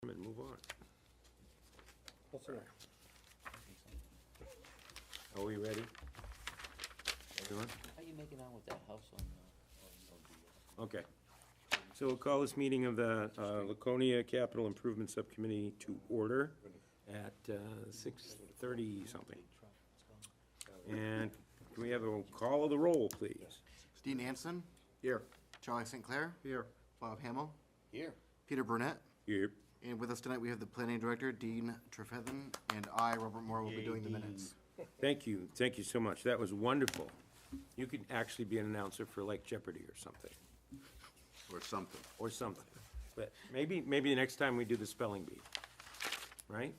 and move on. Are we ready? Everyone? How you making out with that house on the? Okay. So we'll call this meeting of the Laconia Capital Improvement Subcommittee to order at 6:30 something. And can we have a call of the roll, please? Dean Anson. Here. Charlie St. Clair. Here. Bob Hamill. Here. Peter Burnett. Here. And with us tonight, we have the planning director, Dean Trefethen, and I, Robert Moore, will be doing the minutes. Thank you so much. That was wonderful. You could actually be an announcer for like Jeopardy or something. Or something. But maybe the next time we do the spelling bee, right?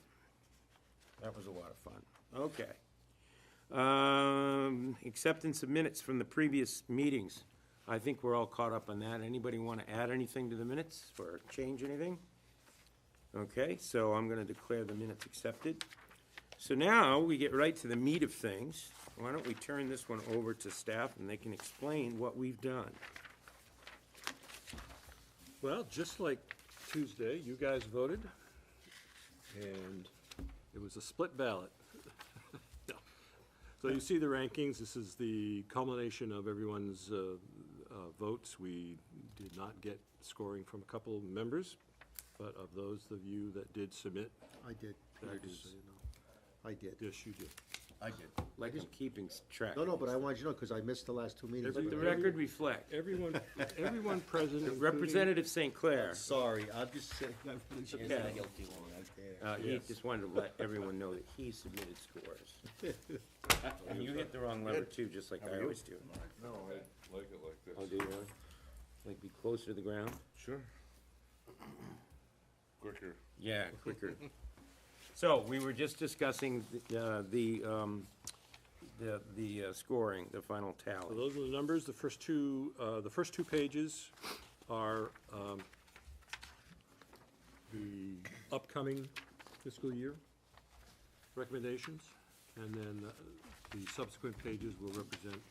That was a lot of fun. Okay. Acceptance of minutes from the previous meetings. I think we're all caught up on that. Anybody want to add anything to the minutes or change anything? Okay, so I'm going to declare the minutes accepted. So now we get right to the meat of things. Why don't we turn this one over to staff and they can explain what we've done. Well, just like Tuesday, you guys voted, and it was a split ballot. No. So you see the rankings. This is the culmination of everyone's votes. We did not get scoring from a couple members, but of those of you that did submit, I did. That Just is- so you know. I did. yes, you did. I did. Like I'm keeping track. No, but I wanted you to know, because I missed the last two meetings. Let the record reflect. Everyone present, including- Representative St. Clair, Sorry, I'm just saying. Here's Okay. the guilty one. he Yes. just wanted to let everyone know that he submitted scores. And you hit the wrong lever too, just like I always do. No, I like it like this. Oh, do you really? Like be closer to the ground? Sure. Quicker. Yeah, quicker. So, we were just discussing the scoring, the final So tally. those are the numbers. The first two pages are the upcoming fiscal year recommendations, and then the subsequent pages will represent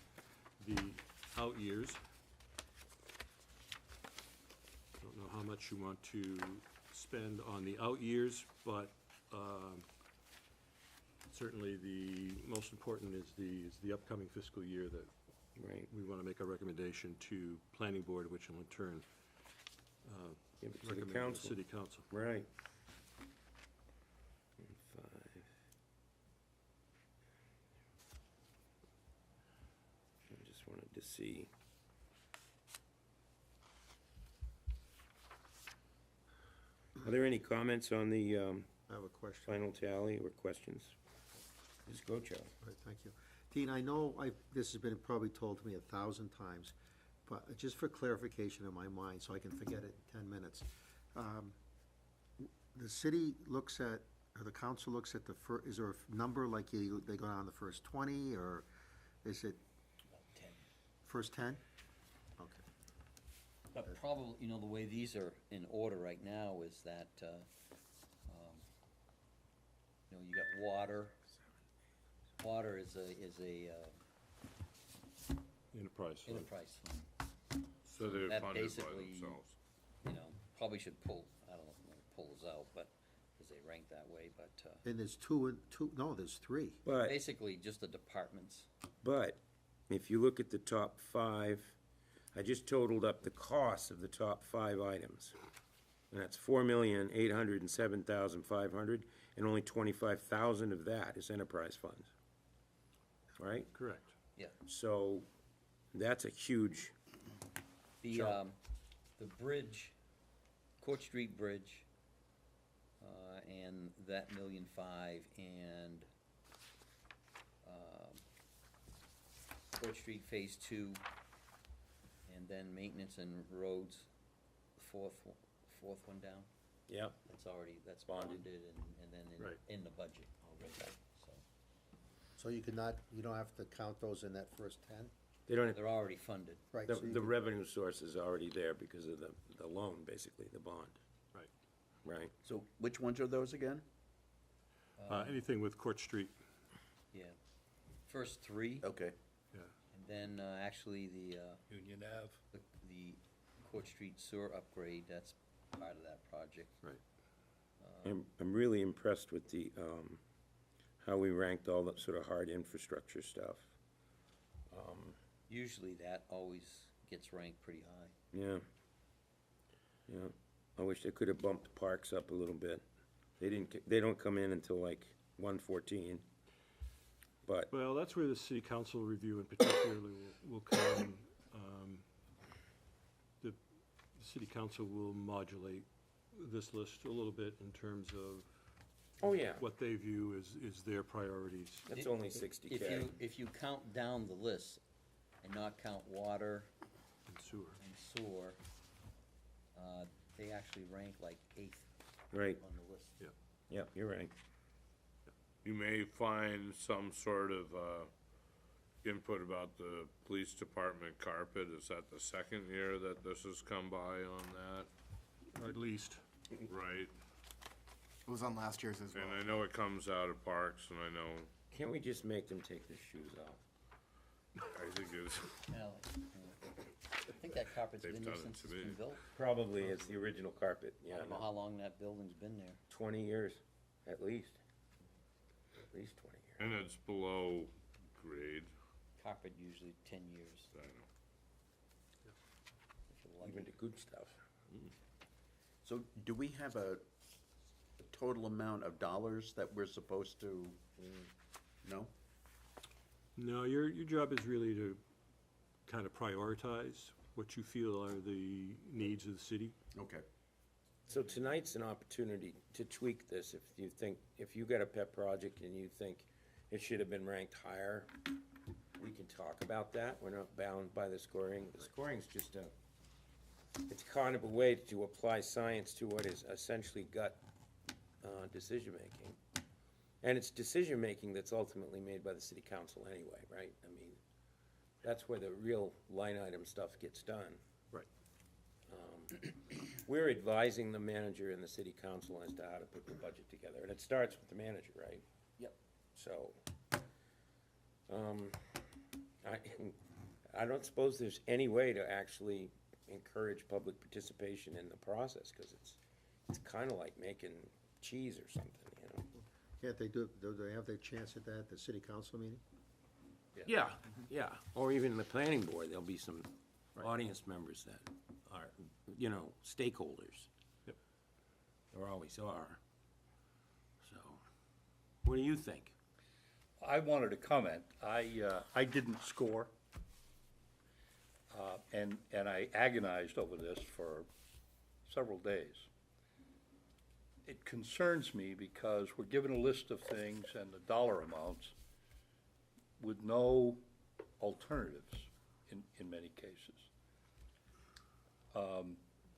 the out years. Don't know how much you want to spend on the out years, but certainly the most important is the upcoming fiscal year that Right. we want to make a recommendation to planning board, which will in turn Give it to the recommend to the council. city council. Right. 5. I just wanted to see. Are there any comments on the I have a question. final tally or questions? Just go, Charlie. All right, thank you. Dean, I know this has been probably told to me 1,000 times, but just for clarification in my mind, so I can forget it in 10 minutes. The city looks at, or the council looks at is there a number like they go down the first 20, or is it About 10. first 10? Okay. But probably, you know, the way these are in order right now is that, you know, you got water. Water is a Enterprise fund. enterprise fund. So they're That funded by basically- themselves. You know, probably should pull, I don't know if it pulls out, but, because they rank that way, but, And there's no, there's 3. But, basically just the departments. but, if you look at the top 5, I just totaled up the cost of the top 5 items. And that's $4,807,500, and only 25,000 of that is enterprise funds. Right? Correct. Yeah. So, that's a huge, The bridge, Court Street Bridge, and that $1.5 million, and, Court Street Phase 2, and then maintenance and roads, fourth one down. yeah. That's Bonded. bonded and then Right. in the budget already, so. So you don't have to count those in that first 10? They don't, They're already funded. Right. the, so you the could- revenue source is already there because of the loan, basically, the bond, Right. right? So which ones are those again? Anything with Court Street, Yeah. First 3, Okay. yeah. and then, actually the Union Ave. the Court Street sewer upgrade, that's part of that project. Right. I'm really impressed with the, how we ranked all that sort of hard infrastructure stuff. Usually that always gets ranked pretty high. Yeah. Yeah. I wish they could have bumped the parks up a little bit. They don't come in until like 114. But, Well, that's where the city council review in particularly will come. The city council will modulate this list a little bit in terms of oh yeah, what they view as their priorities. that's only 60K. If you count down the list and not count water And sewer. and sewer, they actually rank like 8th Right, on the list. yeah, you're right. You may find some sort of, input about the police department carpet. Is that the second year that this has come by on that? At least. Right, It was on last year's as well. and I know it comes out of parks, and I know, Can't we just make them take their shoes off? I think it's, Now, I think that carpet's They've been there done it since to it's me. been built. Probably it's the original carpet, I yeah, don't know how long that building's been there. 20 years, at least. At least 20 years. and it's below grade, Carpet usually 10 years, I know. if you're lucky. Even the good stuff. So do we have a total amount of dollars that we're supposed to, no? No, your job is really to kind of prioritize what you feel are the needs of the city. Okay. So tonight's an opportunity to tweak this. If you got a pet project and you think it should have been ranked higher, we can talk about that. We're not bound by the scoring. The scoring's just it's kind of a way to apply science to what is essentially gut decision-making. And it's decision-making that's ultimately made by the city council anyway, right? I mean, that's where the real line item stuff gets done. Right. We're advising the manager and the city council as to how to put the budget together, and it starts with the manager, right? Yep. So, I don't suppose there's any way to actually encourage public participation in the process, because it's kind of like making cheese or something, you know? Can't they do they have their chance at that, at the city council meeting? Yeah, yeah, or even the planning board, there'll be some audience members that are, you know, stakeholders. Yep. There always are. So, what do you think? I wanted to comment. I didn't score. And I agonized over this for several days. It concerns me because we're given a list of things and the dollar amounts with no alternatives in many cases.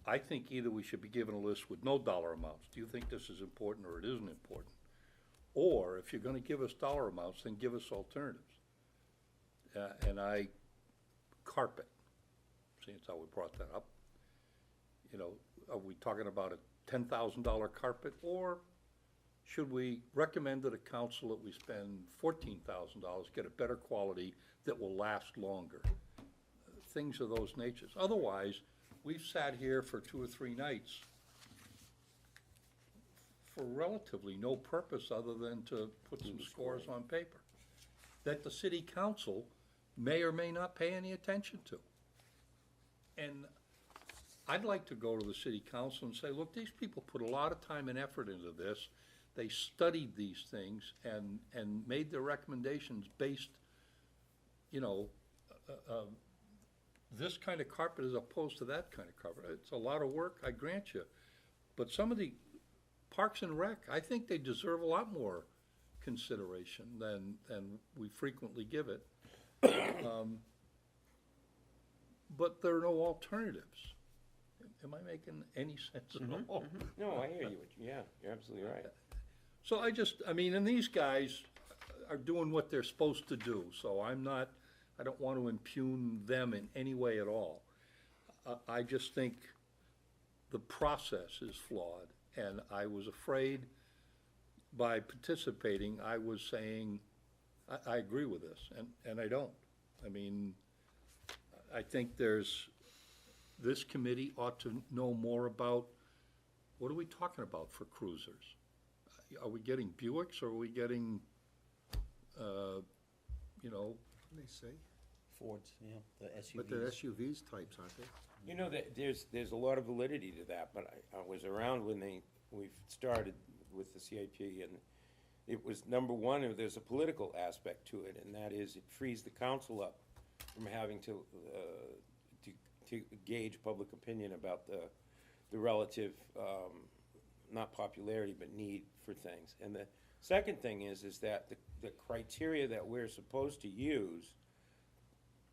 I think either we should be given a list with no dollar amounts. Do you think this is important or it isn't important? Or if you're gonna give us dollar amounts, then give us alternatives. Carpet, seeing as how we brought that up. You know, are we talking about a $10,000 carpet? Or should we recommend to the council that we spend $14,000, get a better quality that will last longer? Things of those natures. Otherwise, we've sat here for 2 or 3 nights for relatively no purpose other than to put some scores on paper that the city council may or may not pay any attention to. And I'd like to go to the city council and say, look, these people put a lot of time and effort into this. They studied these things and made their recommendations based, you know, this kind of carpet as opposed to that kind of carpet. It's a lot of work, I grant you. But some of the Parks and Rec, I think they deserve a lot more consideration than we frequently give it. But there are no alternatives. Am I making any sense at all? No, I hear you, yeah, you're absolutely right. So I mean, and these guys are doing what they're supposed to do, so I don't want to impugn them in any way at all. I just think the process is flawed, and I was afraid by participating, I was saying, I agree with this, and I don't. I mean, I think this committee ought to know more about what are we talking about for cruisers? Are we getting Buicks or are we getting, you know, What do they say? Fords, yeah, the SUVs. But they're SUVs types, aren't they? You know, there's a lot of validity to that, but I was around when we started with the CIP, and it was, number one, there's a political aspect to it, and that is it frees the council up from having to gauge public opinion about the relative, not popularity, but need for things. And the second thing is that the criteria that we're supposed to use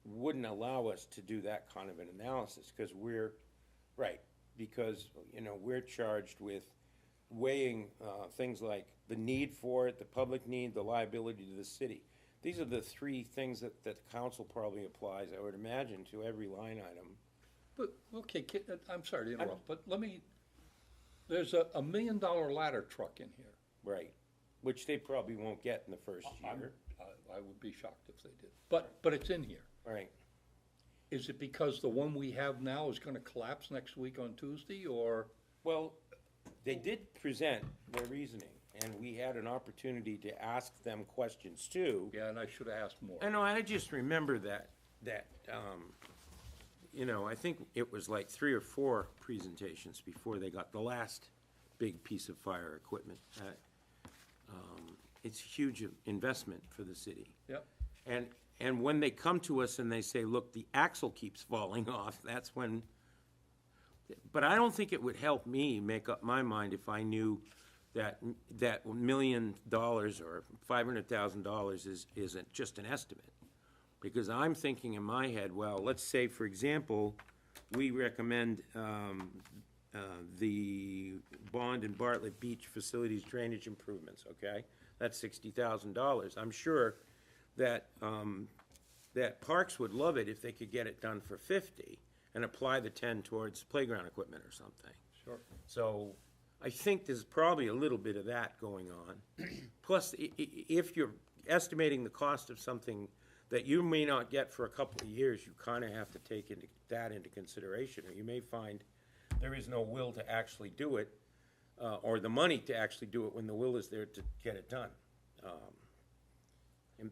wouldn't allow us to do that kind of an analysis, because we're charged with weighing things like the need for it, the public need, the liability to the city. These are the three things that the council probably applies, I would imagine, to every line item. but, okay, I'm sorry to interrupt, but there's a $1 million ladder truck in here. Right, which they probably won't get in the first year. I would be shocked if they did, but it's in here. Right. Is it because the one we have now is gonna collapse next week on Tuesday, or? Well, they did present their reasoning, and we had an opportunity to ask them questions too. Yeah, and I should have asked more. I know, I just remember that, I think it was like 3 or 4 presentations before they got the last big piece of fire equipment. It's a huge investment for the city. Yep. And when they come to us and they say, look, the axle keeps falling off, that's when, but I don't think it would help me make up my mind if I knew that $1 million or $500,000 isn't just an estimate. Because I'm thinking in my head, well, let's say, for example, we recommend the Bond and Bartlett Beach facilities drainage improvements, okay? That's $60,000. I'm sure that, that Parks would love it if they could get it done for 50 and apply the 10 towards playground equipment or something. Sure. So I think there's probably a little bit of that going on. Plus, if you're estimating the cost of something that you may not get for a couple of years, you kind of have to take that into consideration, or you may find there is no will to actually do it, or the money to actually do it when the will is there to get it done.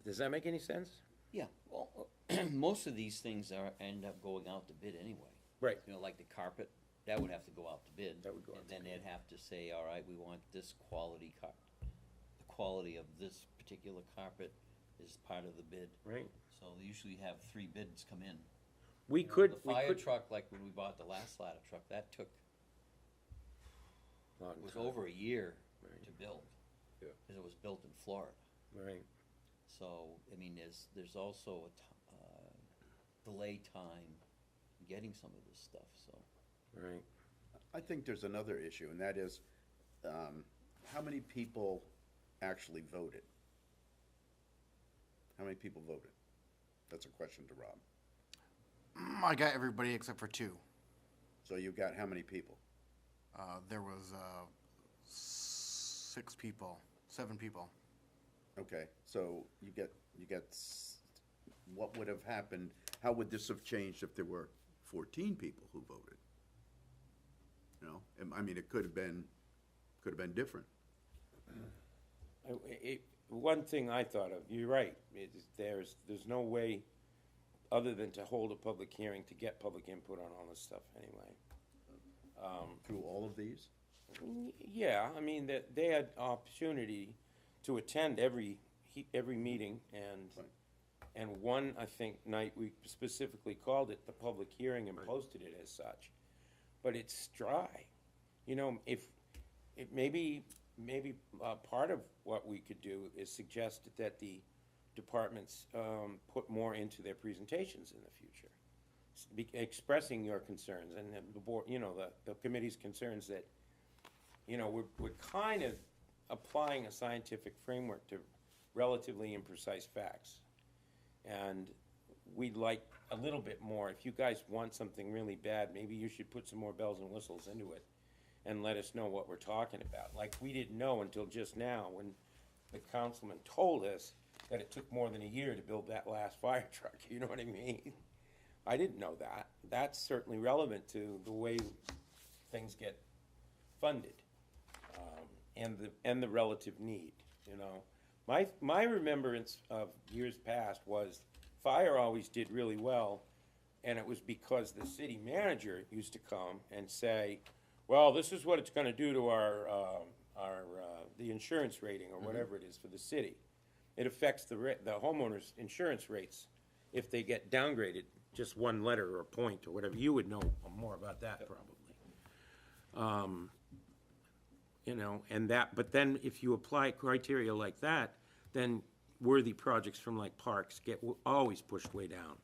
Does that make any sense? Yeah, well, most of these things end up going out to bid anyway. Right. You know, like the carpet, that would have to go out to bid. That would go out to And then they'd have to say, all right, we want this quality the quality of this particular carpet is part of the bid. Right. So they usually have 3 bids come in. We You know, could, The fire truck, like when we bought the last ladder truck, that took, Long was time. over a year Right. to build. Yeah. Because it was built in Florida. Right. So, I mean, there's also a delay time getting some of this stuff, so. Right. I think there's another issue, and that is, how many people actually voted? How many people voted? That's a question to Rob. I got everybody except for 2. So you got how many people? There was 6 people, 7 people. Okay, so you get, what would have happened, how would this have changed if there were 14 people who voted? You know, I mean, it could have been different. One thing I thought of, you're right, there's no way other than to hold a public hearing to get public input on all this stuff anyway. Through all of these? Yeah, I mean, they had opportunity to attend every meeting, and one, I think, night, we specifically called it the public hearing and posted it as such. But it's dry. You know, if, maybe part of what we could do is suggest that the departments put more into their presentations in the future. Expressing your concerns and the board, the committee's concerns that, we're kind of applying a scientific framework to relatively imprecise facts. And we'd like a little bit more. If you guys want something really bad, maybe you should put some more bells and whistles into it and let us know what we're talking about. Like, we didn't know until just now when the councilman told us that it took more than a year to build that last fire truck, you know what I mean? I didn't know that. That's certainly relevant to the way things get funded, and the relative need, you know. My remembrance of years past was fire always did really well, and it was because the city manager used to come and say, well, this is what it's gonna do to our, the insurance rating, or whatever it is for the city. It affects the homeowner's insurance rates if they get downgraded, just one letter or point or whatever. You would know more about that probably. You know, and that, but then if you apply criteria like that, then worthy projects from like parks get always pushed way down.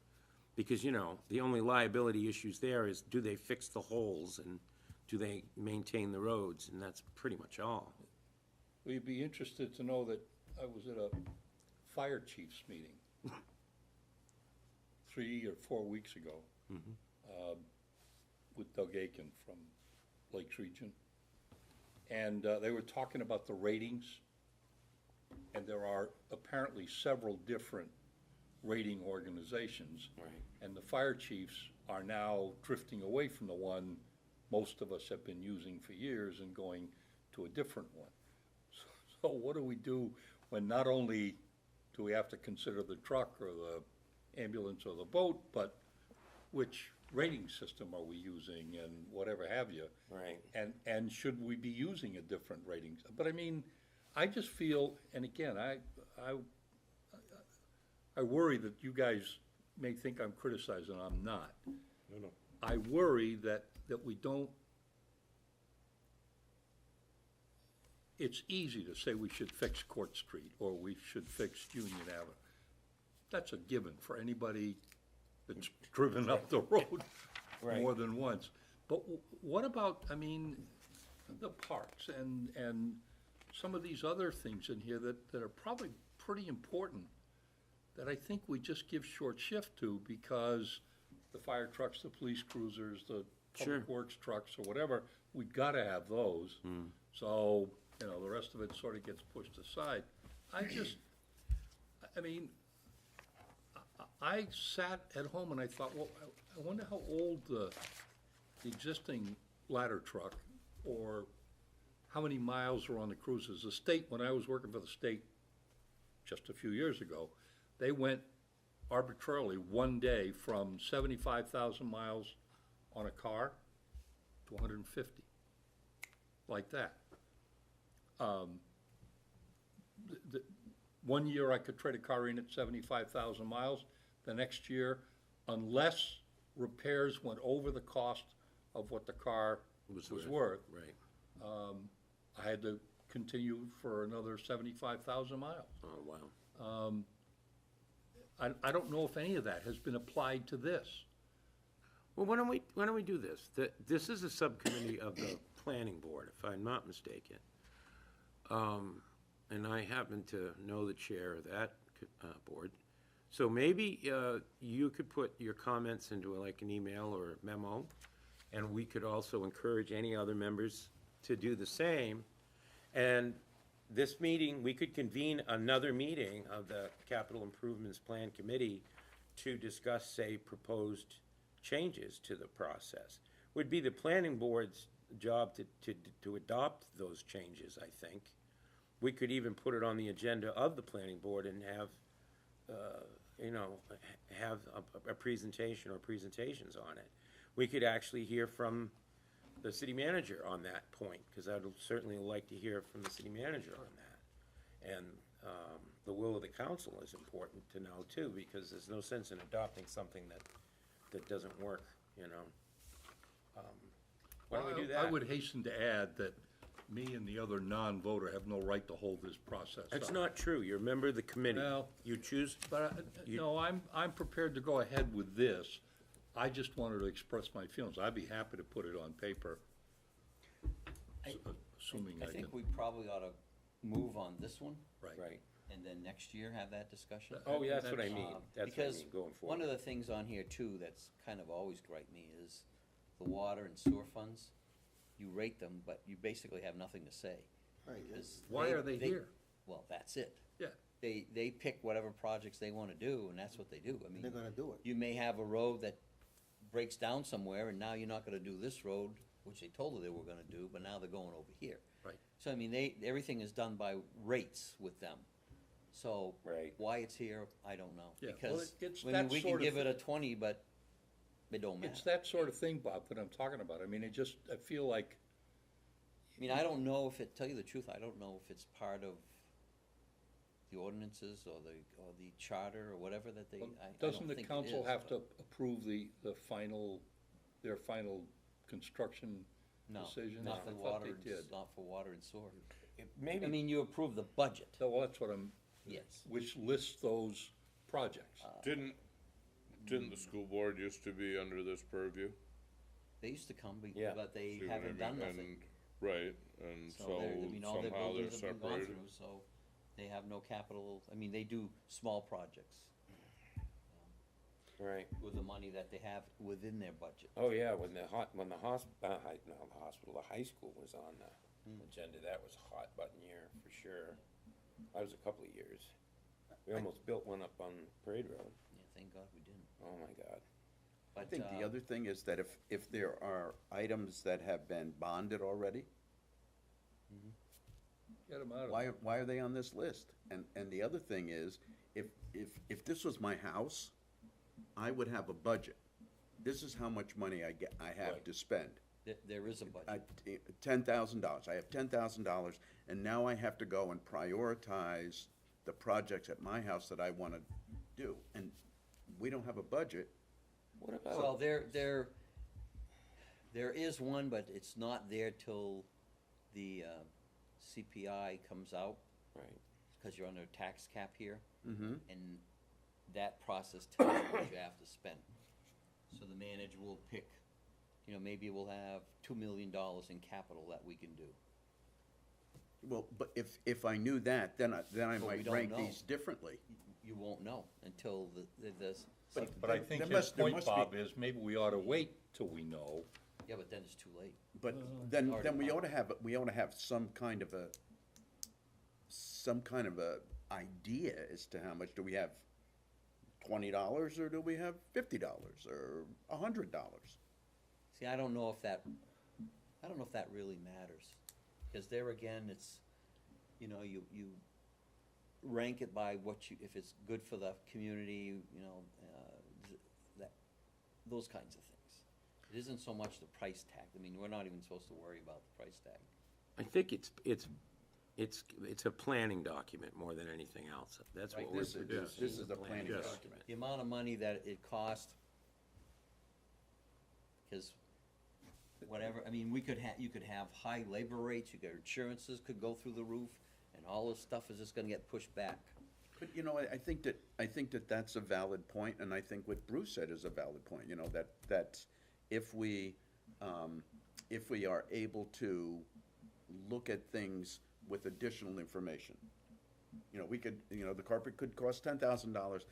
Because, you know, the only liability issues there is, do they fix the holes and do they maintain the roads? And that's pretty much all. Well, you'd be interested to know that I was at a fire chiefs meeting 3 or 4 weeks ago with Doug Aiken from Lakes Region. And they were talking about the ratings, and there are apparently several different rating organizations. Right. And the fire chiefs are now drifting away from the one most of us have been using for years and going to a different one. So what do we do when not only do we have to consider the truck or the ambulance or the boat, but which rating system are we using and whatever have you? Right. And should we be using a different rating? But I mean, I just feel, and again, I worry that you guys may think I'm criticizing, I'm not. No. I worry that we don't, it's easy to say we should fix Court Street or we should fix Union Avenue. That's a given for anybody that's driven up the road Right. more than once. But what about, I mean, the parks and some of these other things in here that are probably pretty important that I think we just give short shift to because the fire trucks, the police cruisers, the Sure. public works trucks or whatever, we gotta have those. So, you know, the rest of it sort of gets pushed aside. I mean, I sat at home and I thought, well, I wonder how old the existing ladder truck or how many miles are on the cruises. The state, when I was working for the state just a few years ago, they went arbitrarily one day from 75,000 miles on a car to 150, like that. One year I could trade a car in at 75,000 miles. The next year, unless repairs went over the cost of what the car was worth, Right. I had to continue for another 75,000 miles. Oh, wow. I don't know if any of that has been applied to this. Well, why don't we do this? This is a subcommittee of the planning board, if I'm not mistaken. And I happen to know the chair of that board. So maybe you could put your comments into like an email or a memo, and we could also encourage any other members to do the same. And this meeting, we could convene another meeting of the Capital Improvements Plan Committee to discuss, say, proposed changes to the process. Would be the planning board's job to adopt those changes, I think. We could even put it on the agenda of the planning board and have, have a presentation or presentations on it. We could actually hear from the city manager on that point, because I'd certainly like to hear from the city manager on that. And the will of the council is important to know too, because there's no sense in adopting something that doesn't work, you know. Why don't we do that? I would hasten to add that me and the other non-voter have no right to hold this process That's up. not true. You're a member of the committee. Well, You choose, But, no, I'm prepared to go ahead with this. I just wanted to express my feelings. I'd be happy to put it on paper, assuming I I can. think we probably ought to move on this one, right. and then next year have that discussion. Oh, yeah, that's what I That's- mean. That's what I Because mean going one forward. of the things on here too, that's kind of always griped me is the water and sewer funds. You rate them, but you basically have nothing to say. Right. because Why are they here? Well, that's it. Yeah. They pick whatever projects they wanna do, and that's what they do. I mean, They're gonna do it. you may have a road that breaks down somewhere, and now you're not gonna do this road which they told her they were gonna do, but now they're going over here. Right. So, I mean, everything is done by rates with them. So, Right. why it's here, I don't know. Yeah, well, Because, it's I mean, that we can sort of give it a 20, but it don't matter. It's that sort of thing, Bob, that I'm talking about. I mean, I feel like, I mean, I don't know if tell you the truth, I don't know if it's part of the ordinances or the charter or whatever that they, I don't doesn't the think it council is, have but- to approve their final construction No, decision? not I for thought water, they did. not for water and sewer. I Maybe, mean, you approve the budget, So, well, that's what I'm, yes. which lists those projects. Didn't the school board used to be under this purview? They used to come, Yeah. but they See what I haven't done mean? nothing. And- Right, and So so they're, I mean, all their somehow they're buildings have been gone separated. through, so they have no capital, I mean, they do small projects right. with the money that they have within their budget. Oh, yeah, when the high school was on the agenda, that was a hot button year, for sure. That was a couple of years. We almost built one up on Parade Road. Yeah, thank God we didn't. Oh, my God. I But, think the other thing is that if there are items that have been bonded already, Get them out of why are they on this list? And the other thing is, if this was my house, I would have a budget. This is how much money I have Right. to spend. there is a budget. $10,000. I have $10,000, and now I have to go and prioritize the projects at my house that I want to do. And we don't have a budget. What about? Well, there is one, but it's not there till the CPI comes out, Right. because you're under a tax cap here. Mm-hmm. And that process tells you what you have to spend. So the manager will pick, maybe we'll have $2 million in capital that we can do. Well, but if I knew that, then I But we might don't rank know. these differently. You won't know until this. But I There think his must be- point, Bob, is maybe we ought to wait till we know. Yeah, but then it's too late. But then already we ought to have some kind of a idea as to how much. Do we have $20 or do we have $50 or $100? See, I don't know if that really matters. Because there again, it's, you rank it by if it's good for the community, those kinds of things. It isn't so much the price tag. I mean, we're not even supposed to worry about the price tag. I think it's a planning document more than anything else. That's what Right, we're This producing. is a planning Yes. document. The amount of money that it cost, because whatever, I mean, you could have high labor rates, insurances could go through the roof, and all this stuff is just gonna get pushed back. But, I think that that's a valid point, and I think what Bruce said is a valid point, that if we are able to look at things with additional information, we could, the carpet could cost $10,000,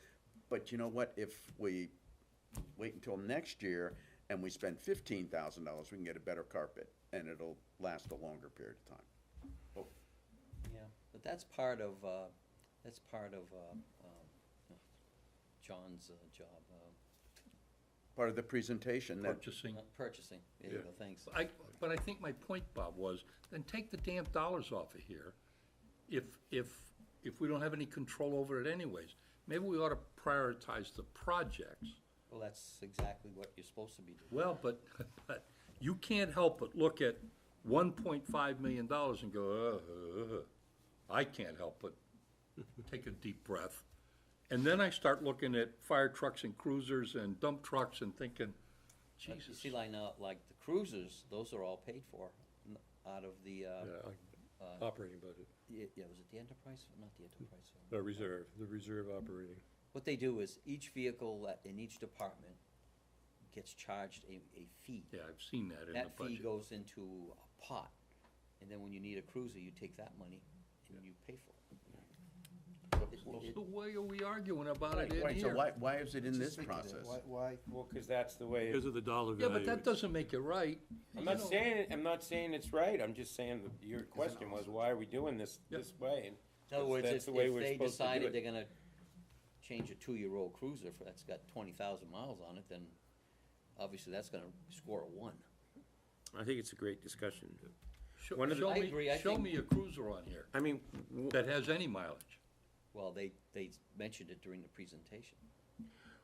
but you know what, if we wait until next year and we spend $15,000, we can get a better carpet, and it'll last a longer period of time. Yeah, but that's part of John's job, Part of the presentation that, Purchasing. purchasing. There you go, thanks. But I think my point, Bob, was, then take the damn dollars off of here. If we don't have any control over it anyways, maybe we ought to prioritize the projects. Well, that's exactly what you're supposed to be doing. Well, but you can't help but look at $1.5 million and go, I can't help but take a deep breath. And then I start looking at fire trucks and cruisers and dump trucks and thinking, But you Jesus. see, like now, like the cruisers, those are all paid for out of the, Operating budget, yeah, was it the enterprise? Not the enterprise. the reserve operating. What they do is each vehicle in each department gets charged a fee. Yeah, I've seen that in the That fee budget. goes into a pot, and then when you need a cruiser, you take that money and you pay for it. So why are we arguing about it in right, so here? why is it in this process? Why? Well, because that's the way. Because of the dollar Yeah, value. but that doesn't make it right. I'm not saying it's right. I'm just saying that your question was, why are we doing this way? And In other words, that's if the way if we're they supposed to do decided it. they're gonna change a 2-year-old cruiser that's got 20,000 miles on it, then obviously that's gonna score a 1. I think it's a great discussion. Show One of the- show I me- agree, I Show think- me a cruiser on here I mean, that has any mileage. Well, they mentioned it during the presentation.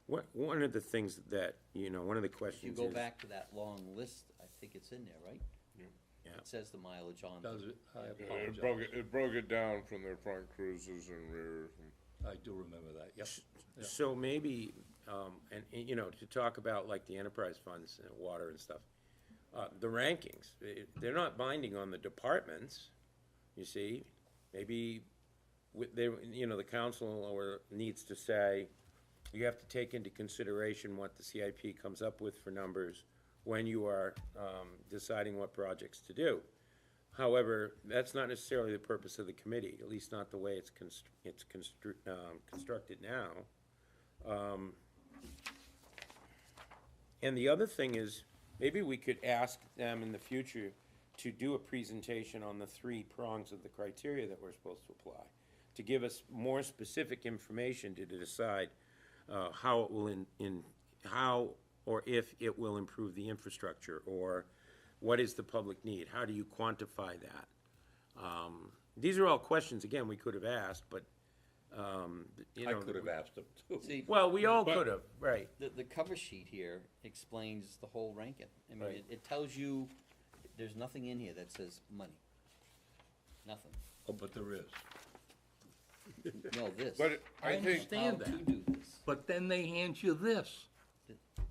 one of the things that, one of the If you questions go is. back to that long list, I think it's in there, right? Yeah. It says the mileage on. Does it? I It apologize. it broke it down from their front cruises and rears. I do remember that, yep. Yeah. So maybe, and, to talk about like the enterprise funds and water and stuff, the rankings, they're not binding on the departments, you see? Maybe the council needs to say, you have to take into consideration what the CIP comes up with for numbers when you are deciding what projects to do. However, that's not necessarily the purpose of the committee, at least not the way it's constructed now. And the other thing is, maybe we could ask them in the future to do a presentation on the three prongs of the criteria that we're supposed to apply, to give us more specific information to decide how it will how or if it will improve the infrastructure, or what is the public need? How do you quantify that? These are all questions, again, we could have asked, but, I could have asked them too. See, Well, we all could have, right. the cover sheet here explains the whole ranking. I mean, Right. it tells you, there's nothing in here that says money. Nothing. Oh, but there is. No, this. But I I think, How understand to that, do this. but then they hand you this.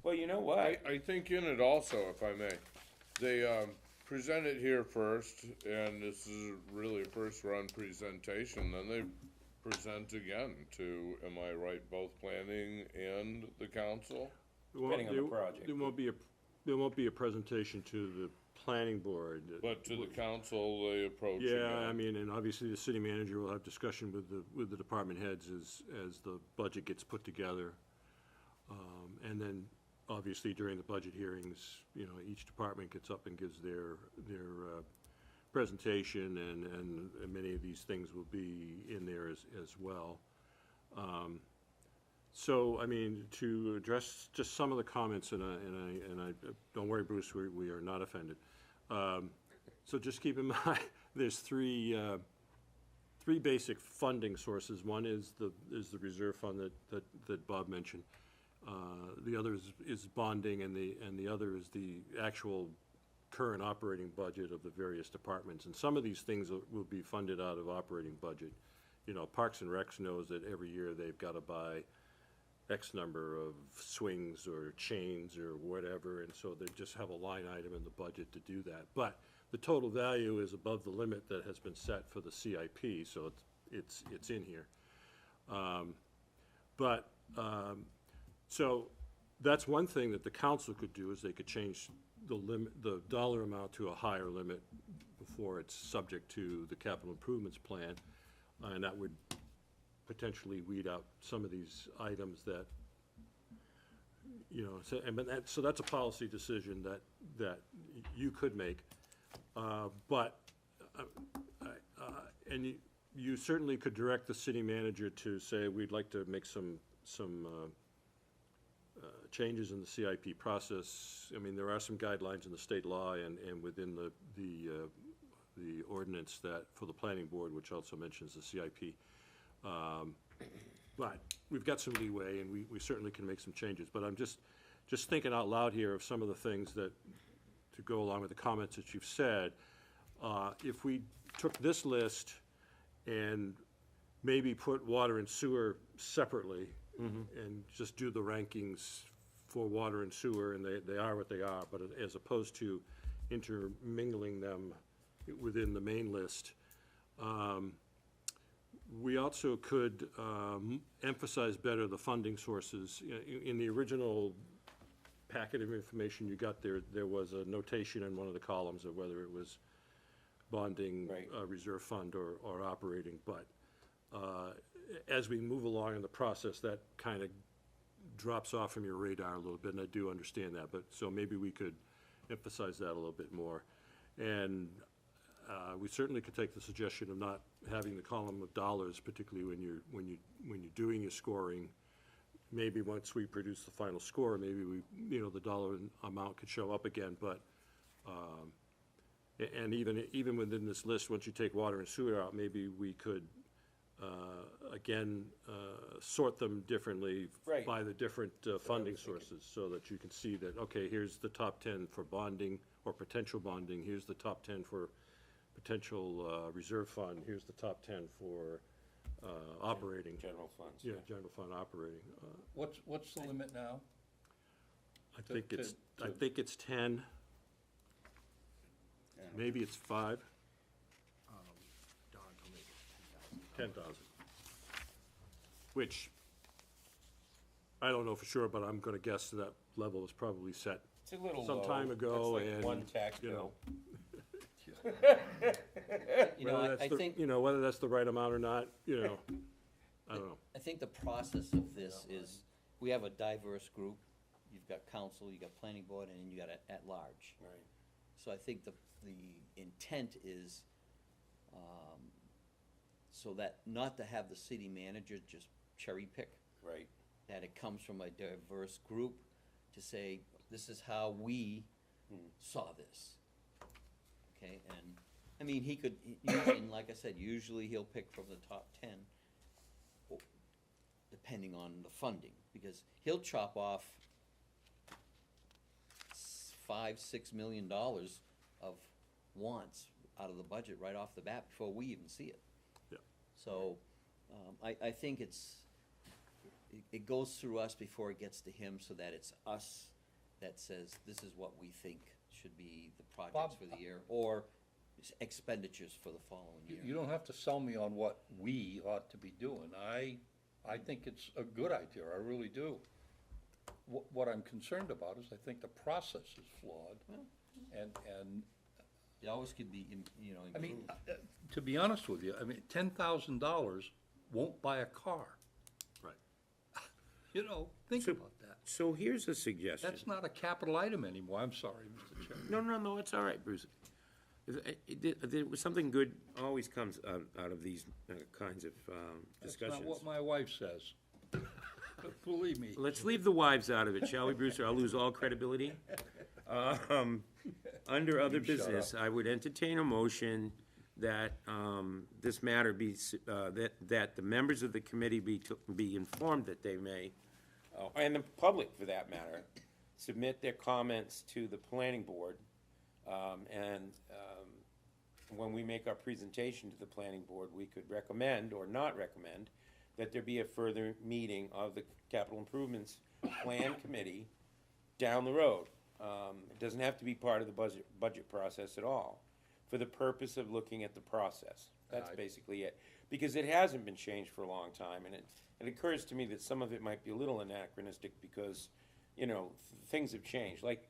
Well, you know what? I think in it also, if I may, they, present it here first, and this is really a first run presentation, then they present again to, am I right, both planning and the council? Depending on the project. There won't be a presentation to the planning board. But to the council, they approach again. Yeah, I mean, and obviously the city manager will have discussion with the department heads as the budget gets put together. And then, obviously, during the budget hearings, each department gets up and gives their presentation, and many of these things will be in there as well. So, I mean, to address just some of the comments, and I, don't worry, Bruce, we are not offended. So just keep in mind, there's three basic funding sources. One is the reserve fund that Bob mentioned. The other is bonding, and the other is the actual current operating budget of the various departments. And some of these things will be funded out of operating budget. Parks and Recs knows that every year they've got to buy X number of swings or chains or whatever, and so they just have a line item in the budget to do that. But the total value is above the limit that has been set for the CIP, so it's in here. So that's one thing that the council could do, is they could change the dollar amount to a higher limit before it's subject to the capital improvements plan, and that would potentially weed out some of these items that, so that's a policy decision that you could make. And you certainly could direct the city manager to say, we'd like to make some changes in the CIP process. I mean, there are some guidelines in the state law and within the ordinance that, for the planning board, which also mentions the CIP. But we've got some leeway, and we certainly can make some changes. But I'm just thinking out loud here of some of the things that, to go along with the comments that you've said. If we took this list and maybe put water and sewer separately, and just do the rankings for water and sewer, and they are what they are, but as opposed to intermingling them within the main list, we also could emphasize better the funding sources. In the original packet of information you got there was a notation in one of the columns of whether it was bonding, Right. Reserve fund, or operating. But as we move along in the process, that kind of drops off from your radar a little bit, and I do understand that. But so maybe we could emphasize that a little bit more. And we certainly could take the suggestion of not having the column of dollars, particularly when you're doing your scoring. Maybe once we produce the final score, maybe the dollar amount could show up again, but And even within this list, once you take water and sewer out, maybe we could, again, sort them differently Right. by the different funding sources, so that you can see that, okay, here's the top 10 for bonding or potential bonding, here's the top 10 for potential reserve fund, here's the top 10 for operating. General funds. Yeah, general fund operating. What's the limit now? I think to- I think it's 10. Maybe it's 5. Don told me 10,000. Which, I don't know for sure, but I'm gonna guess that level is probably set It's a little some low. time ago, That's like and, one tax you bill. know. You know, Whether that's I the- think, You know, whether that's the right amount or not, you know, I don't know. I think the process of this is, we have a diverse group. You've got council, you got planning board, and you got at-large. Right. So I think the intent is, so that not to have the city manager just cherry pick, Right. that it comes from a diverse group to say, this is how we saw this. Okay, and, I mean, he could, and like I said, usually he'll pick from the top 10, depending on the funding, because he'll chop off $5-6 million of wants out of the budget right off the bat before we even see it. Yeah. So, I think it goes through us before it gets to him, so that it's us that says, this is what we think should be the projects Bob, for the year, or expenditures for the following You year. don't have to sell me on what we ought to be doing. I think it's a good idea, I really do. What I'm concerned about is I think the process is flawed, and It always could be, you know, I mean, improved. to be honest with you, I mean, $10,000 won't buy a car. Right. You know, think So- about that. So here's a suggestion. That's not a capital item anymore, I'm sorry, Mr. Chairman. No, it's all right, Bruce. There was something good always comes out of these kinds of That's discussions. not what my wife says. Believe me. Let's leave the wives out of it, shall we, Bruce, or I'll lose all credibility? Under other You shut business, I would entertain a motion that this matter be, that the members of the committee be informed that they may, and the public for that matter, submit their comments to the planning board. And when we make our presentation to the planning board, we could recommend or not recommend that there be a further meeting of the capital improvements plan committee down the road. It doesn't have to be part of the budget process at all, for the purpose of looking at the process. That's basically it. Because it hasn't been changed for a long time, and it occurs to me that some of it might be a little anachronistic because, you know, things have changed. Like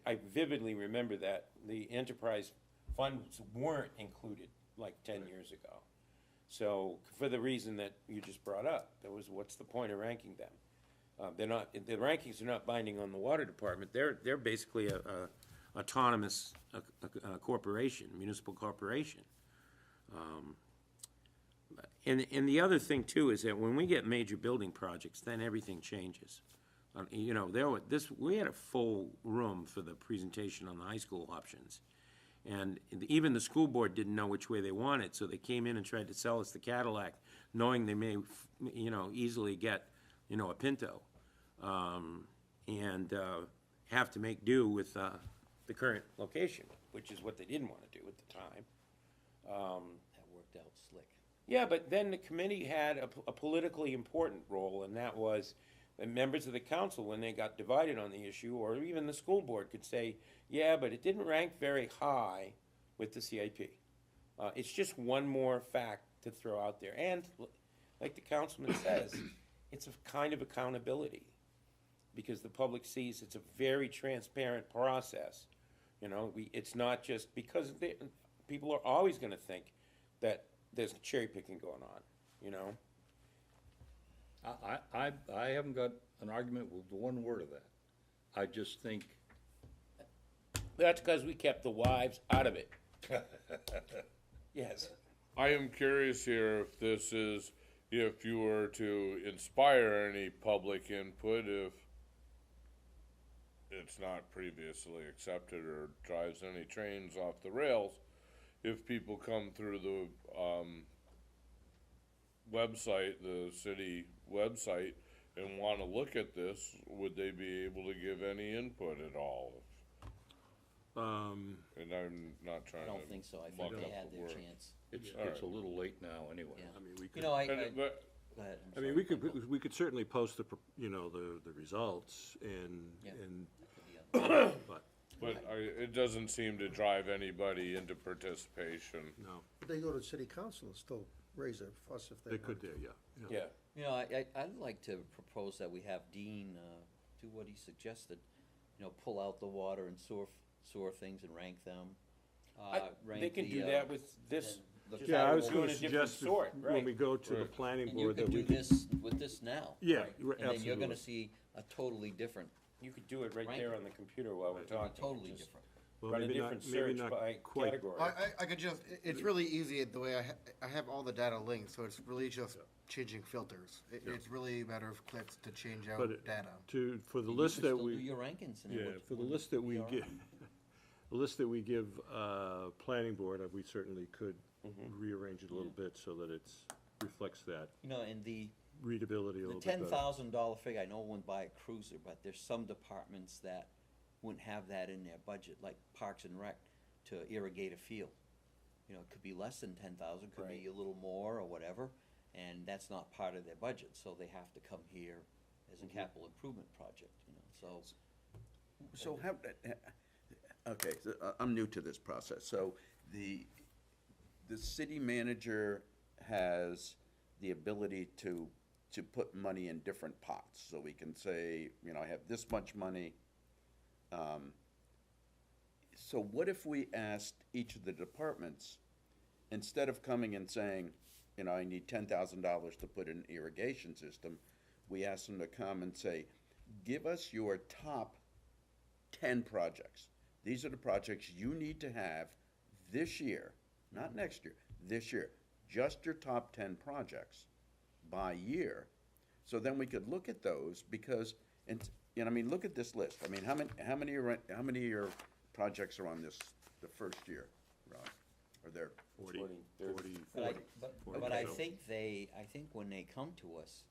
I vividly remember that the enterprise funds weren't included like 10 years ago. So, for the reason that you just brought up, there was, what's the point of ranking them? They're not, the rankings are not binding on the water department. They're basically a autonomous corporation, municipal corporation. And the other thing too is that when we get major building projects, then everything changes. You know, we had a full room for the presentation on the high school options. And even the school board didn't know which way they wanted, so they came in and tried to sell us the Cadillac, knowing they may, you know, easily get, you know, a Pinto. And have to make do with the current location, which is what they didn't want to do at the time. That worked out slick. Yeah, but then the committee had a politically important role, and that was the members of the council, when they got divided on the issue, or even the school board could say, yeah, but it didn't rank very high with the CIP. It's just one more fact to throw out there. And like the councilman says, it's a kind of accountability, because the public sees it's a very transparent process. You know, it's not just because people are always gonna think that there's cherry picking going on, you know? I haven't got an argument with one word of that. I just think, That's because we kept the wives out of it. Yes. I am curious here if this is, if you were to inspire any public input, it's not previously accepted or drives any trains off the rails, if people come through the, website, the city website, and wanna look at this, would they be able to give any input at all? And I'm not I trying to. don't think so, I muck think they up had the their word. chance. It's a little late now, anyway. Yeah. I mean, we You could, know, And, but, go ahead, I'm I mean, sorry. we could certainly post the, you know, the results Yeah. and, Yeah. but, but it doesn't seem to drive anybody into participation. no, But they go to city council and still raise a fuss if they they want. could there, yeah. Yeah, You know, I'd like to propose that we have Dean, do what he suggested, you know, pull out the water and sewer things and rank them. Rank they can the, do that with this. the just Yeah, I was doing gonna a different suggest sort, if- when we right. go to the Right. planning And you board that could we do could. this with this now. Yeah, right? you're- And then you're gonna absolutely. see a totally different, You could do it right Rank there it. on the computer while we're talking. totally Just different. Well, Run a maybe not- different maybe search not by quite. category. I could just, it's really easy the way I have all the data linked, so it's really just changing filters. It's really a matter of clicks to change out But it- data. for the You list could that still do we, your rankings and it yeah, would- for the would list that be we all right. give, the list that we give, planning board, we certainly could Mm-hmm. rearrange it a little bit so that it's, reflects that You know, and the readability a The little bit better. $10,000 figure, I know it wouldn't buy a cruiser, but there's some departments that wouldn't have that in their budget, like Parks and Rec, to irrigate a field. You know, it could be less than 10,000, could be a little more or whatever, and that's not part of their budget, so they have to come here as a capital improvement project, you know, so. So how, okay, so I'm new to this process. So the city manager has the ability to put money in different pots. So we can say, you know, I have this much money. So what if we asked each of the departments, instead of coming and saying, you know, I need $10,000 to put in an irrigation system, we asked them to come and say, give us your top 10 projects. These are the projects you need to have this year, not next year, this year. Just your top 10 projects by year. So then we could look at those because, and you know, I mean, look at this list. I mean, how many of your projects are on this, the first year, Rob? Are there? 40, 40, 40, But I so. think I think when they come to us,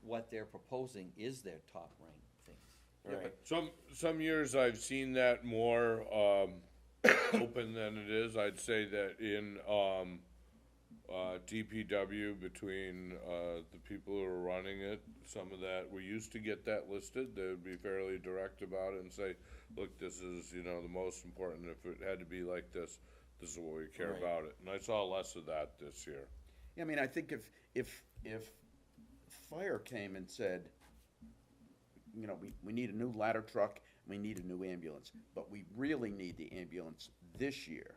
what they're proposing is their top ranked things. Right. Some years I've seen that more, open than it is. I'd say that in, DPW, between, the people who are running it, some of that, we used to get that listed. They would be fairly direct about it and say, look, this is, you know, the most important. If it had to be like this is what we care Right. about it. And I saw less of that this year. I mean, I think if fire came and said, you know, we need a new ladder truck, we need a new ambulance, but we really need the ambulance this year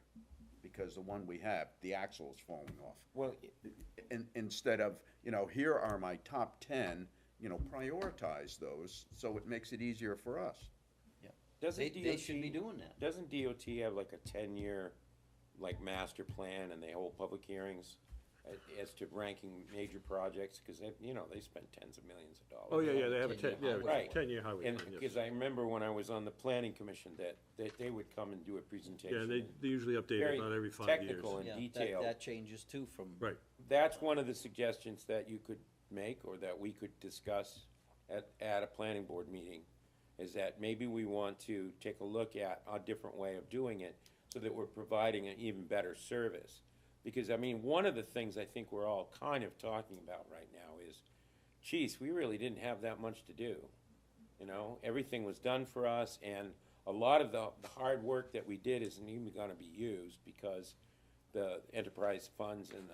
because the one we have, the axle is falling off. Well, Instead of, you know, here are my top 10, you know, prioritize those so it makes it easier for us. doesn't They should be DOT doing that. Doesn't DOT have like a 10-year, like, master plan, and they hold public hearings as to ranking major projects? Because they, you know, they spend tens of millions of dollars. Oh, yeah, they have a 10-year 10, yeah, highway Right. 10-year highway And, plan, yes. because I remember when I was on the planning commission, that they would come and do a presentation. Yeah, they and usually update very it about every 5 years. technical and Yeah, detailed. that changes too from. Right, That's one of the suggestions that you could make, or that we could discuss at a planning board meeting, is that maybe we want to take a look at a different way of doing it, so that we're providing an even better service. Because, I mean, one of the things I think we're all kind of talking about right now is, geez, we really didn't have that much to do. You know, everything was done for us, and a lot of the hard work that we did isn't even gonna be used, because the enterprise funds and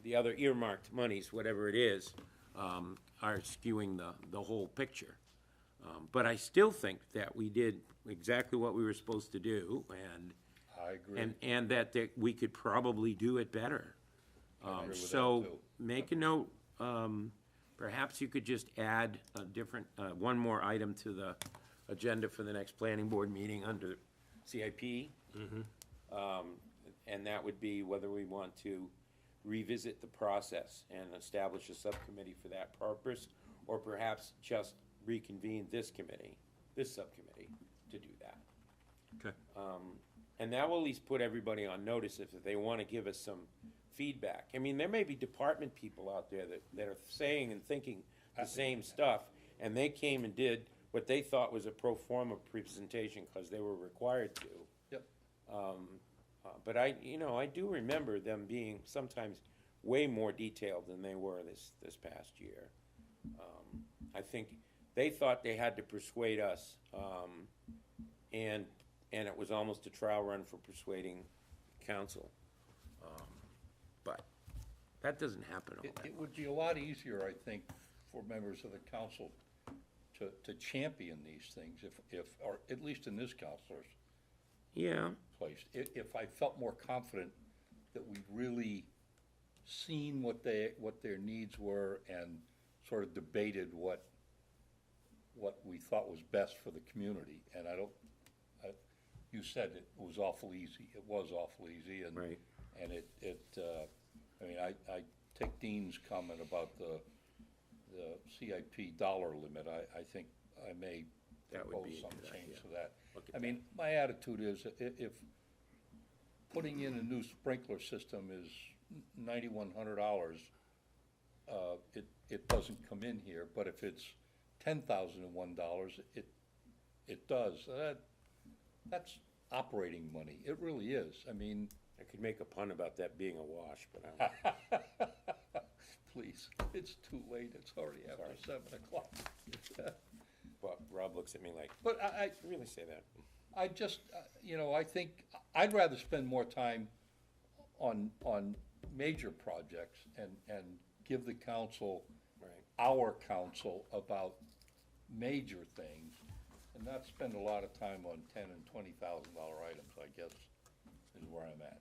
the other earmarked monies, whatever it is, are skewing the whole picture. But I still think that we did exactly what we were supposed to do, I agree. and that we could probably do it better. agree with that, So, too. make a note, perhaps you could just add a different, one more item to the agenda for the next planning board meeting under CIP. And that would be whether we want to revisit the process and establish a subcommittee for that purpose, or perhaps just reconvene this committee this subcommittee to do that. Okay. And that will at least put everybody on notice if they wanna give us some feedback. I mean, there may be department people out there that are saying and thinking the same stuff, and they came and did what they thought was a pro forma presentation, cause they were required to. Yep. But I do remember them being sometimes way more detailed than they were this past year. I think they thought they had to persuade us, and it was almost a trial run for persuading council. But that doesn't happen all that It would be a lot easier, I think, for members of the council to champion these things if, or at least in this councilor's Yeah, place, if I felt more confident that we really seen what their needs were and sort of debated what we thought was best for the community. And you said it was awful easy. It was awful easy, and Right. and I mean, I take Dean's comment about the CIP dollar limit. I think I may That would propose be a some good change idea. to that. Look at I mean, my attitude is if putting in a new sprinkler system is $9,100, it doesn't come in here, but if it's $10,001, it does. That's operating money. It really is. I mean, I could make a pun about that being a wash, but I won't. please, it's too late. It's already after 7:00. But Rob looks at me like, But you really say that? I just, I think, I'd rather spend more time on major projects and give the council, Right. our council, about major things, and not spend a lot of time on $10,000 and $20,000 items, I guess, is where I'm at.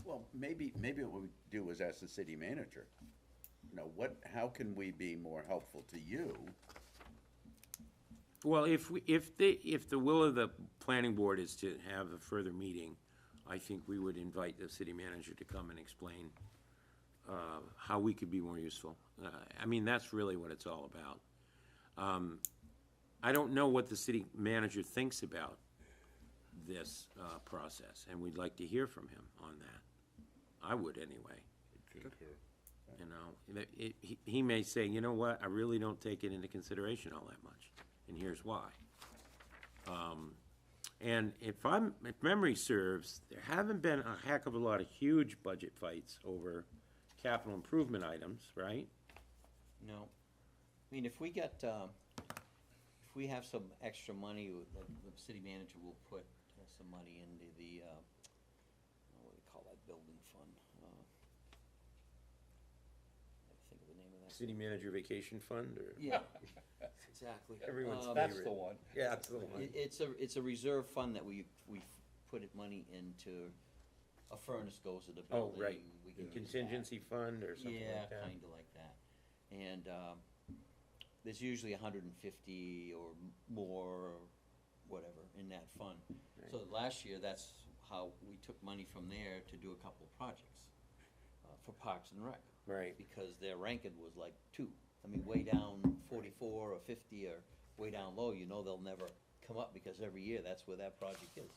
Well, maybe what we do is ask the city manager, how can we be more helpful to you? Well, if the will of the planning board is to have a further meeting, I think we would invite the city manager to come and explain how we could be more useful. I mean, that's really what it's all about. I don't know what the city manager thinks about this process, and we'd like to hear from him on that. I would anyway. He may say, you know what, I really don't take it into consideration all that much, and here's why. And if memory serves, there haven't been a heck of a lot of huge budget fights over capital improvement items, right? No. I mean, if we have some extra money, the city manager will put some money into the, what do you call that building fund? I think of the name of that. City manager vacation fund, or? Yeah, exactly. Everyone's That's favorite. the one. Yeah, that's the one. It's a reserve fund that we put money into. A furnace goes to the building. Oh, right. We can use that. Contingency fund or something Yeah, like that? kinda like that. And, there's usually 150 or more, or whatever, in that fund. So last year, that's how we took money from there to do a couple of projects, for Parks and Rec. Right. Because their ranking was like 2. I mean, way down 44 or 50 or way down low, they'll never come up, because every year, that's where that project is.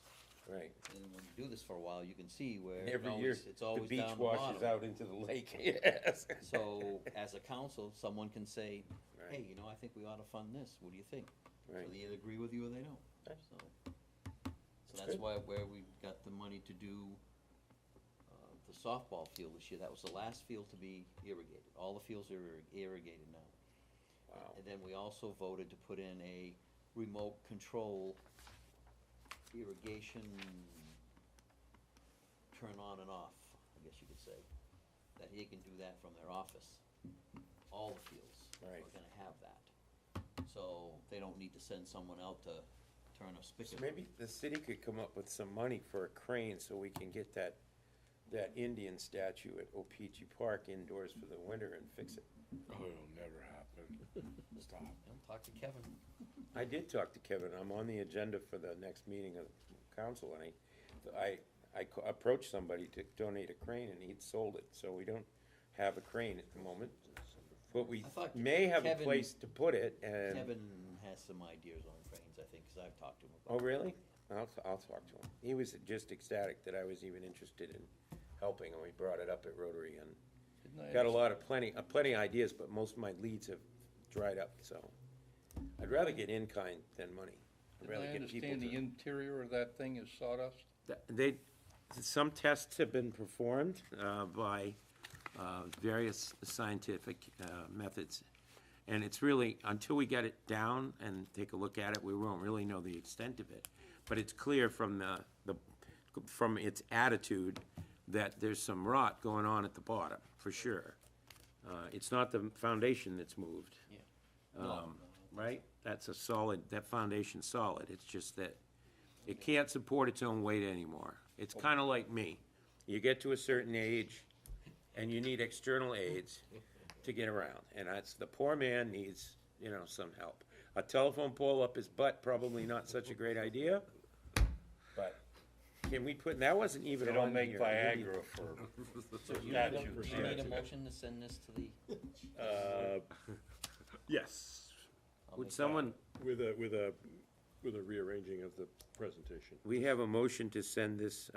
Right. And when you do this for a while, you can see where And every year, it's the always beach down the washes bottom. out into the lake, yes. So, as a council, someone can say, Right. hey, I think we ought to fund this, what do you think? Right. So they either agree with you or they don't, Right. so that's good. where we got the money to do, the softball field this year. That was the last field to be irrigated, all the fields are irrigated now. Wow. And then we also voted to put in a remote control irrigation turn on and off, I guess you could say, that he can do that from their office. All the fields Right. are gonna have that. So they don't need to send someone out to turn a spigot. So maybe the city could come up with some money for a crane so we can get that Indian statue at O-Pee-Chee Park indoors for the winter and fix it. Oh, it'll never happen. Stop. Talk to Kevin. I did talk to Kevin, I'm on the agenda for the next meeting of council, and I approached somebody to donate a crane, and he'd sold it, so we don't have a crane at the moment. But we I thought may have a Kevin- place to put it, and, Kevin has some ideas on drains, I think, because I've talked to him Oh, about it. really? I'll talk to him. He was just ecstatic that I was even interested in helping, and we brought it up at Rotary, and Didn't I got a lot of plenty of ideas, but most of my leads have dried up, so. I'd rather get in-kind than money. I'd Didn't rather I get people understand the to. interior of that thing is sawdust? Some tests have been performed by various scientific methods. And it's really, until we get it down and take a look at it, we won't really know the extent of it. But it's clear from from its attitude that there's some rot going on at the bottom, for sure. It's not the foundation that's moved. Yeah. Right? That's a solid, that foundation's solid. It's just that it can't support its own weight anymore. It's kind of like me. You get to a certain age, and you need external aids to get around. And that's, the poor man needs, some help. A telephone pole up his butt, probably not such a great idea. But can we put, that wasn't even They on don't make here. Viagra for So do you need a motion to send this to the, Yes, I'll Would make that. someone, with a rearranging of the presentation. we have a motion to send this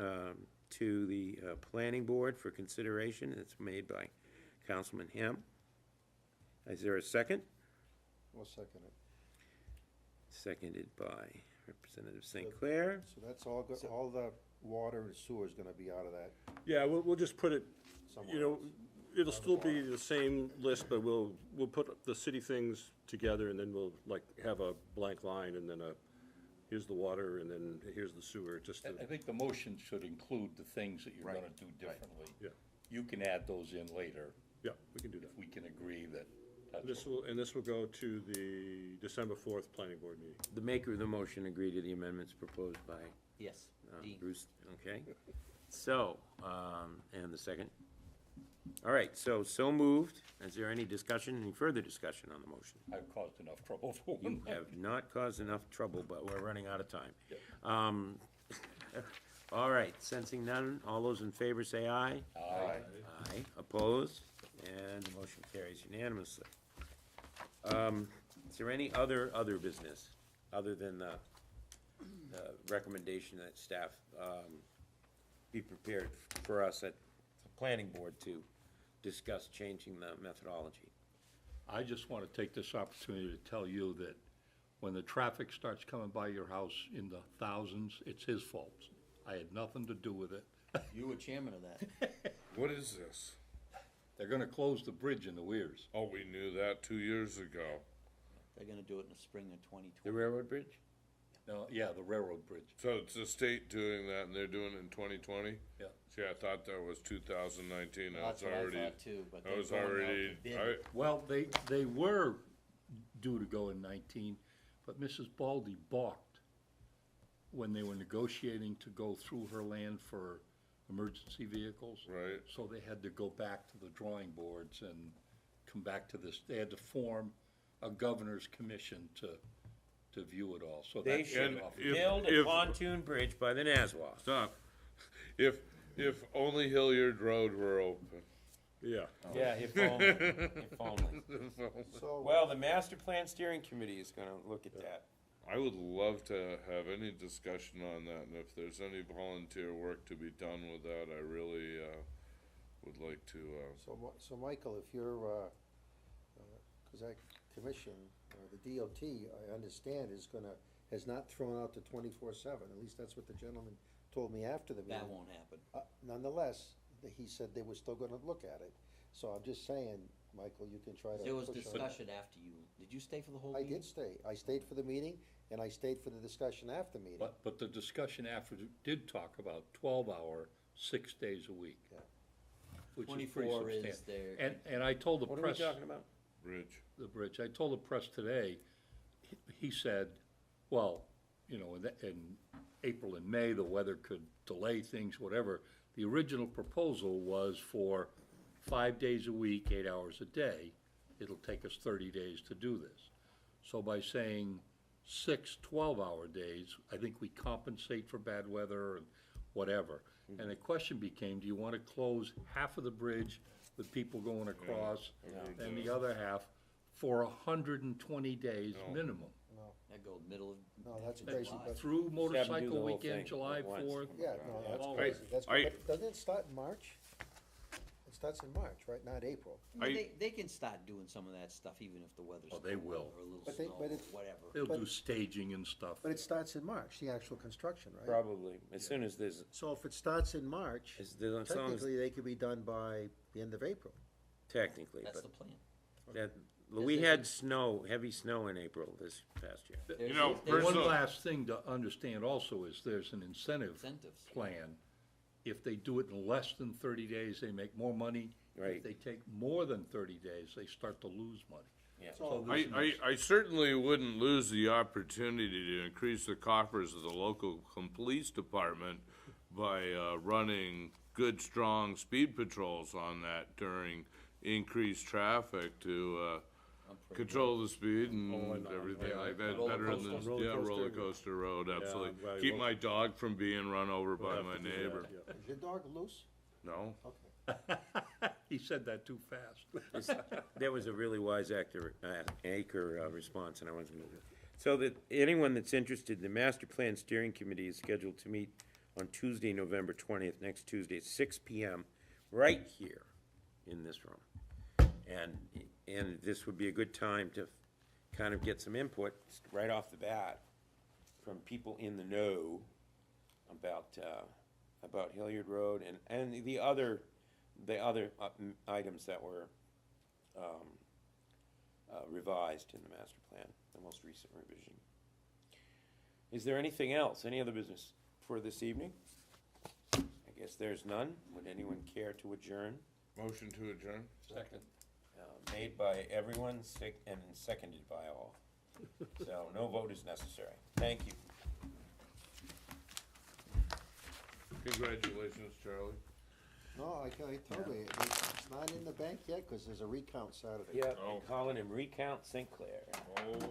to the planning board for consideration. It's made by Councilman Ham. Is there a second? We'll second it. Seconded by Representative St. Clair. So that's all, all the water and sewer is gonna be out of that Yeah, we'll just put it, somewhere else. it'll still be the same list, but we'll put the city things together, and then we'll have a blank line, and then here's the water, and then here's the sewer, just to, I think the motion should include the things that you're Right, gonna do differently. yeah, You can add those in later, yeah, we can do that. if we can agree that that's. This will go to the December 4th planning board meeting. The maker of the motion agreed to the amendments proposed by Yes, Dean. Bruce, okay? So, and the second? All right, so moved. Is there any further discussion on the motion? I've caused enough trouble for You one. have not caused enough trouble, but we're running out of time. Yep. All right, sensing none, all those in favor say aye. Aye. Aye, opposed, and the motion carries unanimously. Is there any other business, other than the recommendation that staff be prepared for us at the planning board to discuss changing the methodology? I just wanna take this opportunity to tell you that when the traffic starts coming by your house in the thousands, it's his fault. I had nothing to do with it. You were chairman of that. What is this? They're gonna close the bridge in the Weirs. Oh, we knew that 2 years ago. They're gonna do it in the spring of 2020. The railroad bridge? No, yeah, the railroad bridge, So it's the state doing that, and they're doing it in 2020? yeah. See, I thought that was 2019. That's what I thought too, but I they're was going out already, to bid. Well, they were due to go in 19, but Mrs. Baldy balked when they were negotiating to go through her land for emergency vehicles. Right. So they had to go back to the drawing boards and come back to this, they had to form a governor's commission to view it all, so They that's. should off. build a pontoon bridge by the Nazwa. Stop. If only Hilliard Road were open. Yeah. Yeah, if only, if only. So, Well, the master plan steering committee is gonna look at that. I would love to have any discussion on that, and if there's any volunteer work to be done with that, I really, would like to, so Michael, if you're, cause that commission, the DOT, I understand, has not thrown out the 24/7, at least that's what the gentleman told me after the meeting. That won't happen. Nonetheless, he said they were still gonna look at it. So I'm just saying, Michael, you can try to. There was push on that. discussion after you, did you stay for the whole I meeting? did stay. I stayed for the meeting, and I stayed for the discussion after meeting. But the discussion after did talk about 12-hour, 6 days a week. Yeah. Which is pretty 24 is substantial. their. And I told the What are we press. talking about? bridge. The bridge. I told the press today, he said, well, you know, in April and May, the weather could delay things, whatever. The original proposal was for 5 days a week, 8 hours a day. It'll take us 30 days to do this. So by saying 6 12-hour days, I think we compensate for bad weather and whatever. And the question became, do you want to close half of the bridge with people going across, and the other half for 120 days minimum? No, That go middle of. No, that's July. crazy, but, Through the motorcycle whole weekend, thing July at once. 4th. yeah, no, that's All crazy, right. that's, I- but doesn't it start in March? It starts in March, right, not April. I mean, I- they can start doing some of that stuff even if the weather's. Oh, they cold will. Or a little But they- snow, but or it's- whatever. They'll But- do staging and stuff. But it starts in March, the actual construction, right? Probably, as soon as there's, So if it starts in March, as long as, technically, they could be done by the end of April. technically, That's but the plan. that, we had snow, heavy snow in April this past year. There's- know, there's One personal- last thing to understand also is there's an incentive Incentives. plan. If they do it in less than 30 days, they make more money. Right. If they take more than 30 days, they start to lose money. Yeah. So I, there's an I certainly wouldn't lose the opportunity to increase the coffers of the local police department by, running good, strong speed patrols on that during increased traffic to, control the speed and everything like that, Roller better than, coaster. yeah, Roller roller coaster. coaster road, absolutely. well, Keep we'll- my dog from being run over by We'll my have to do that, neighbor. yeah. Is your dog loose? No? Okay. He said that too fast. That was a really wise acre response, and I wasn't gonna. So that anyone that's interested, the Master Plan Steering Committee is scheduled to meet on Tuesday, November 20th, next Tuesday at 6 PM, right here in this room. And this would be a good time to kind of get some input right off the bat from people in the know about Hilliard Road and the other items that were revised in the master plan, the most recent revision. Is there anything else, any other business for this evening? I guess there's none. Would anyone care to adjourn? Motion to adjourn? Second. Made by everyone, and seconded by all. So no vote is necessary. Thank you. Congratulations, Charlie. No, I told you, it's not in the bank yet, because there's a recount Saturday. Yeah, Oh. calling him Recount St. Clair. Oh.